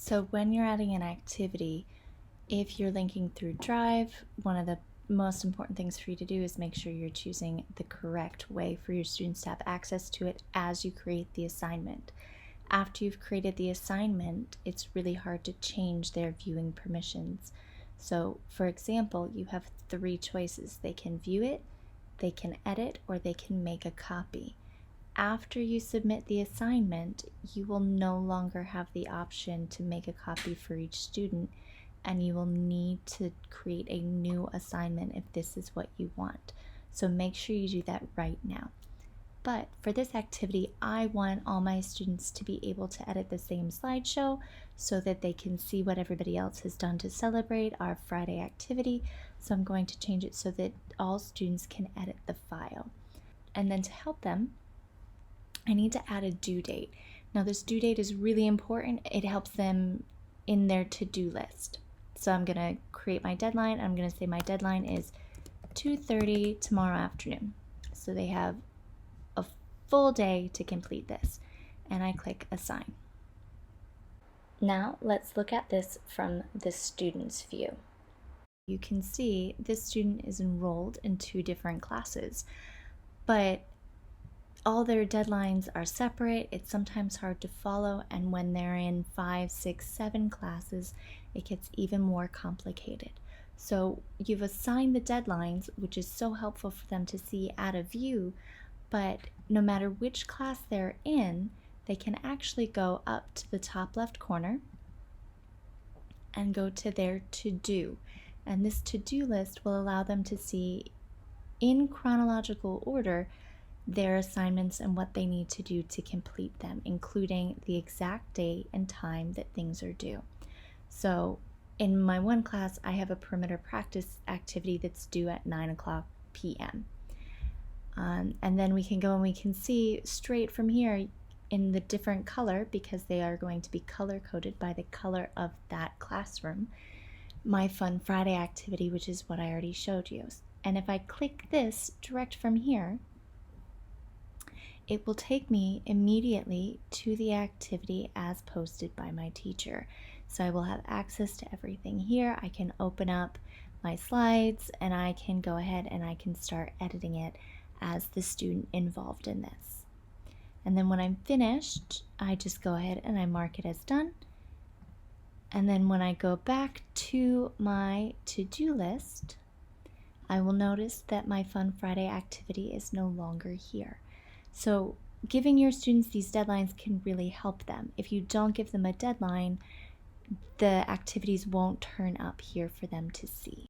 So when you're adding an activity, if you're linking through Drive, one of the most important things for you to do is make sure you're choosing the correct way for your students to have access to it as you create the assignment. After you've created the assignment, it's really hard to change their viewing permissions. So, for example, you have 3 choices. They can view it, they can edit, or they can make a copy. After you submit the assignment, you will no longer have the option to make a copy for each student, and you will need to create a new assignment if this is what you want. So make sure you do that right now. But for this activity, I want all my students to be able to edit the same slideshow so that they can see what everybody else has done to celebrate our Friday activity. So I'm going to change it so that all students can edit the file. And then to help them, I need to add a due date. Now this due date is really important. It helps them in their to-do list. So I'm gonna create my deadline. I'm gonna say my deadline is 2:30 tomorrow afternoon. So they have a full day to complete this. And I click assign. Now let's look at this from the student's view. You can see this student is enrolled in 2 different classes, but all their deadlines are separate. It's sometimes hard to follow, and when they're in 5, 6, 7 classes, it gets even more complicated. So you've assigned the deadlines, which is so helpful for them to see at a view, but no matter which class they're in, they can actually go up to the top left corner and go to their to-do. And this to-do list will allow them to see in chronological order their assignments and what they need to do to complete them, including the exact date and time that things are due. So in my one class, I have a perimeter practice activity that's due at 9:00 p.m. And then we can go and we can see straight from here in the different color, because they are going to be color coded by the color of that classroom, my Fun Friday activity, which is what I already showed you. And if I click this direct from here, it will take me immediately to the activity as posted by my teacher. So I will have access to everything here. I can open up my slides and I can go ahead and I can start editing it as the student involved in this. And then when I'm finished, I just go ahead and I mark it as done. And then when I go back to my to-do list, I will notice that my Fun Friday activity is no longer here. So giving your students these deadlines can really help them. If you don't give them a deadline, the activities won't turn up here for them to see.